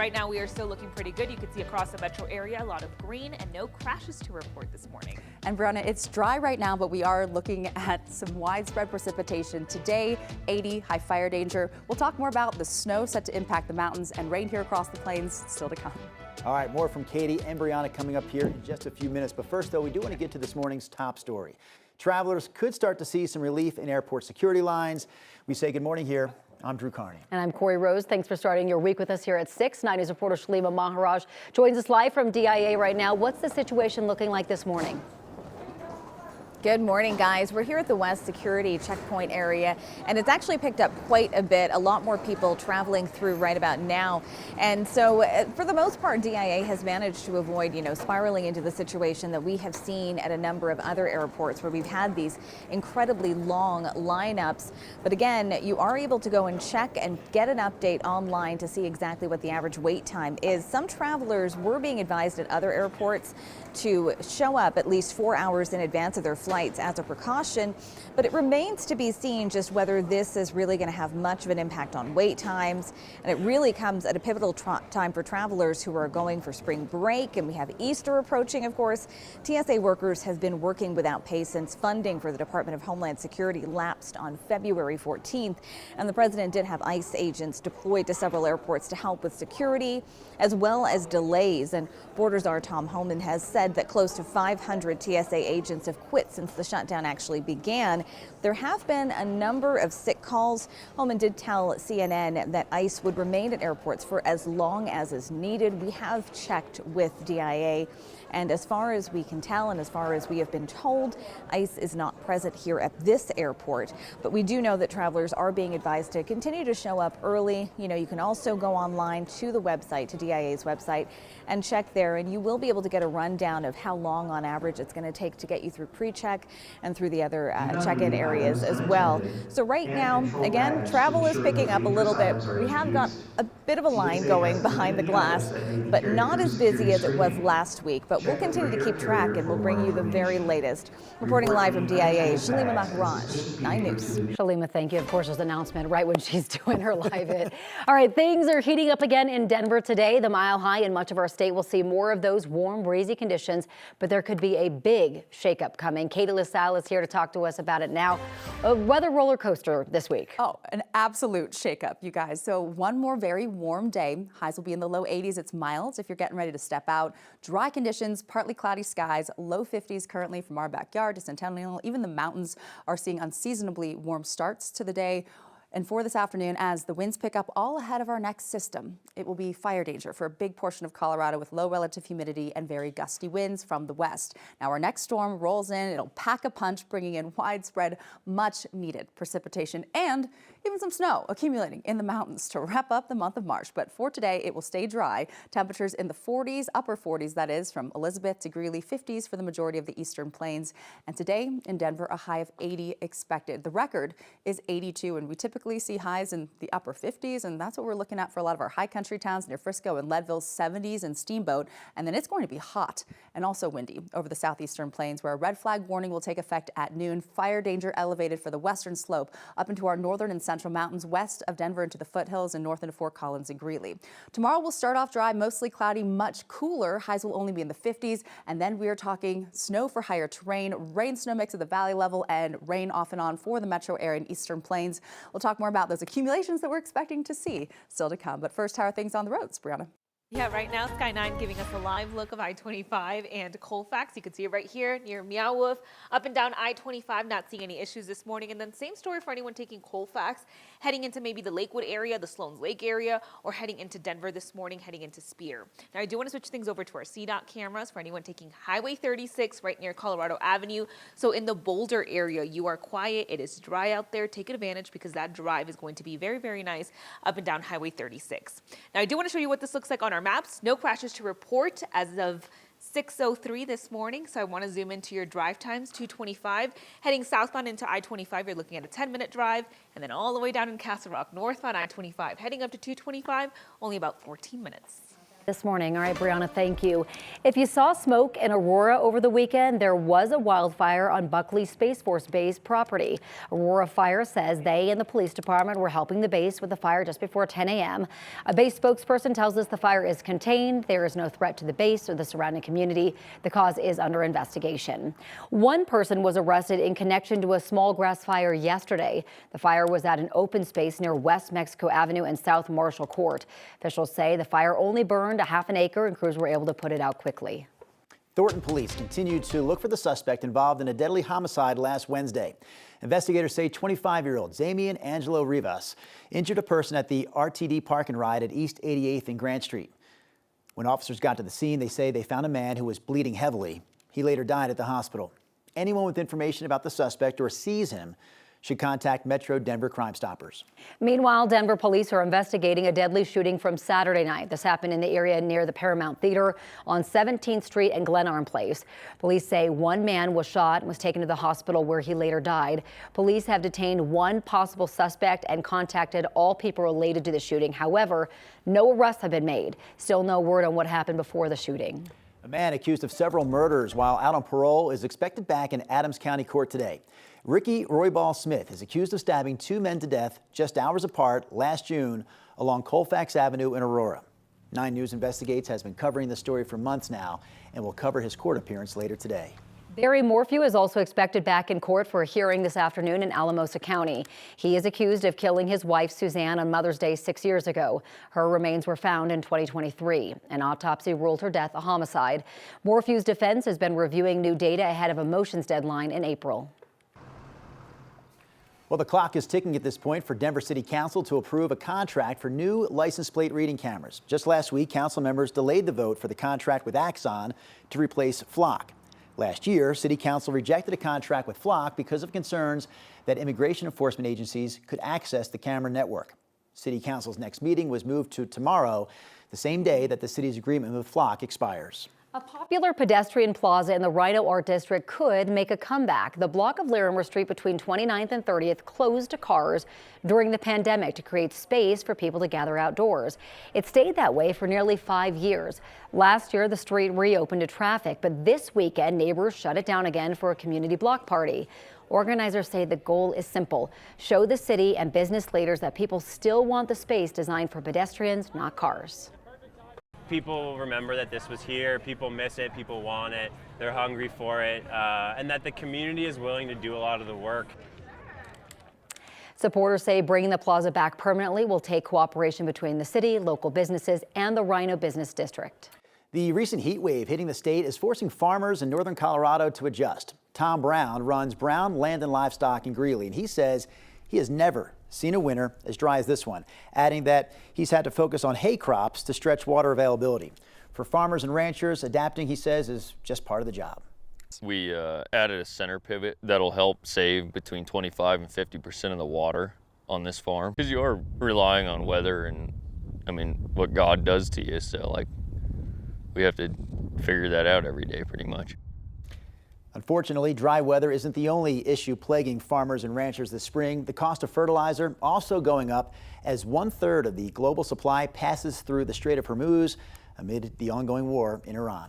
right now we are still looking pretty good. You can see across the metro area a lot of green and no crashes to report this morning. And Brianna, it's dry right now, but we are looking at some widespread precipitation today. 80 high fire danger. We'll talk more about the snow set to impact the mountains and rain here across the plains still to come. All right, more from Katie and Brianna coming up here in just a few minutes. But first, though, we do want to get to this morning's top story. Travelers could start to see some relief in airport security lines. We say good morning here. I'm Drew Carney. And I'm Corey Rose. Thanks for starting your week with us here at 6. 9 News reporter Shalima Maharaj joins us live from DIA right now. What's the situation looking like this morning? Good morning, guys. We're here at the West Security Checkpoint area, and it's actually picked up quite a bit. A lot more people traveling through right about now. And so for the most part, DIA has managed to avoid, spiraling into the situation that we have seen at a number of other airports where we've had these incredibly long lineups. But again, you are able to go and check and get an update online to see exactly what the average wait time is. Some travelers were being advised at other airports to show up at least 4 hours in advance of their flights as a precaution, but it remains to be seen just whether this is really going to have much of an impact on wait times. And it really comes at a pivotal time for travelers who are going for spring break, and we have Easter approaching, of course. TSA workers have been working without pay since funding for the Department of Homeland Security lapsed on February 14th, and the president did have ICE agents deployed to several airports to help with security as well as delays. And Border Czar Tom Homan has said that close to 500 TSA agents have quit since the shutdown actually began. There have been a number of sick calls. Homan did tell CNN that ICE would remain at airports for as long as is needed. We have checked with DIA, and as far as we can tell and as far as we have been told, ICE is not present here at this airport. But we do know that travelers are being advised to continue to show up early. You can also go online to the website, to DIA's website, and check there, and you will be able to get a rundown of how long on average it's going to take to get you through pre-check and through the other check-in areas as well. So right now, again, travel is picking up a little bit. We have got a bit of a line going behind the glass, but not as busy as it was last week. But we'll continue to keep track, and we'll bring you the very latest. Reporting live from DIA, Shalima Maharaj, 9 News. Shalima, thank you. Of course, there's an announcement right when she's doing her live hit. All right, things are heating up again in Denver today. The Mile High and much of our state will see more of those warm, breezy conditions, but there could be a big shakeup coming. Katie LaSalle is here to talk to us about it now. A weather roller coaster this week. Oh, an absolute shakeup, you guys. So one more very warm day. Highs will be in the low 80s. It's mild if you're getting ready to step out. Dry conditions, partly cloudy skies, low 50s currently from our backyard to Centennial. Even the mountains are seeing unseasonably warm starts to the day. And for this afternoon, as the winds pick up all ahead of our next system, it will be fire danger for a big portion of Colorado with low relative humidity and very gusty winds from the west. Now our next storm rolls in. It'll pack a punch, bringing in widespread, much needed precipitation and even some snow accumulating in the mountains to wrap up the month of March. But for today, it will stay dry. Temperatures in the 40s, upper 40s, that is, from Elizabeth to Greeley, 50s for the majority of the eastern plains. And today in Denver, a high of 80 expected. The record is 82, and we typically see highs in the upper 50s, and that's what we're looking at for a lot of our high country towns near Frisco and Leadville, 70s and Steamboat. And then it's going to be hot and also windy over the southeastern plains, where a red flag warning will take effect at noon. Fire danger elevated for the western slope up into our northern and central mountains west of Denver into the foothills and north into Fort Collins and Greeley. Tomorrow will start off dry, mostly cloudy, much cooler. Highs will only be in the 50s, and then we are talking snow for higher terrain, rain snow mix at the valley level, and rain off and on for the metro area and eastern plains. We'll talk more about those accumulations that we're expecting to see still to come. But first, how are things on the roads, Brianna? Yeah, right now Sky 9 giving us a live look of I-25 and Colfax. You can see it right here near Meow Wolf. Up and down I-25, not seeing any issues this morning. And then same story for anyone taking Colfax, heading into maybe the Lakewood area, the Sloan's Lake area, or heading into Denver this morning, heading into Spear. Now, I do want to switch things over to our CDOT cameras for anyone taking Highway 36 right near Colorado Avenue. So in the Boulder area, you are quiet. It is dry out there. Take advantage because that drive is going to be very, very nice up and down Highway 36. Now, I do want to show you what this looks like on our maps. No crashes to report as of 6:03 this morning. So I want to zoom into your drive times. 225 heading southbound into I-25. You're looking at a 10-minute drive, and then all the way down in Castle Rock, northbound I-25 heading up to 225, only about 14 minutes. This morning. All right, Brianna, thank you. If you saw smoke in Aurora over the weekend, there was a wildfire on Buckley Space Force Base property. Aurora Fire says they and the police department were helping the base with the fire just before 10 a.m. A base spokesperson tells us the fire is contained. There is no threat to the base or the surrounding community. The cause is under investigation. One person was arrested in connection to a small grass fire yesterday. The fire was at an open space near West Mexico Avenue and South Marshall Court. Officials say the fire only burned a half an acre and crews were able to put it out quickly. Thornton police continue to look for the suspect involved in a deadly homicide last Wednesday. Investigators say 25-year-old Zamian Angelo Rivas injured a person at the RTD Park and Ride at East 88th and Grant Street. When officers got to the scene, they say they found a man who was bleeding heavily. He later died at the hospital. Anyone with information about the suspect or sees him should contact Metro Denver Crime Stoppers. Meanwhile, Denver police are investigating a deadly shooting from Saturday night. This happened in the area near the Paramount Theater on 17th Street and Glenarm Place. Police say one man was shot and was taken to the hospital where he later died. Police have detained one possible suspect and contacted all people related to the shooting. However, no arrests have been made. Still no word on what happened before the shooting. A man accused of several murders while out on parole is expected back in Adams County Court today. Ricky Royball Smith is accused of stabbing two men to death just hours apart last June along Colfax Avenue in Aurora. 9 News Investigates has been covering the story for months now and will cover his court appearance later today. Barry Morphew is also expected back in court for a hearing this afternoon in Alamosa County. He is accused of killing his wife, Suzanne, on Mother's Day 6 years ago. Her remains were found in 2023. An autopsy ruled her death a homicide. Morphew's defense has been reviewing new data ahead of a motions deadline in April. Well, the clock is ticking at this point for Denver City Council to approve a contract for new license plate reading cameras. Just last week, council members delayed the vote for the contract with Axon to replace Flock. Last year, City Council rejected a contract with Flock because of concerns that immigration enforcement agencies could access the camera network. City Council's next meeting was moved to tomorrow, the same day that the city's agreement with Flock expires. A popular pedestrian plaza in the Rhino Art District could make a comeback. The block of Larimer Street between 29th and 30th closed to cars during the pandemic to create space for people to gather outdoors. It stayed that way for nearly 5 years. Last year, the street reopened to traffic, but this weekend, neighbors shut it down again for a community block party. Organizers say the goal is simple: show the city and business leaders that people still want the space designed for pedestrians, not cars. People remember that this was here, people miss it, people want it, they're hungry for it, and that the community is willing to do a lot of the work. Supporters say bringing the plaza back permanently will take cooperation between the city, local businesses, and the Rhino Business District. The recent heat wave hitting the state is forcing farmers in northern Colorado to adjust. Tom Brown runs Brown Land and Livestock in Greeley, and he says he has never seen a winter as dry as this one, adding that he's had to focus on hay crops to stretch water availability. For farmers and ranchers, adapting, he says, is just part of the job. We added a center pivot that'll help save between 25 and 50% of the water on this farm, because you are relying on weather and, I mean, what God does to you. So, like, we have to figure that out every day pretty much. Unfortunately, dry weather isn't the only issue plaguing farmers and ranchers this spring. The cost of fertilizer also going up as 1/3 of the global supply passes through the Strait of Hormuz amid the ongoing war in Iran.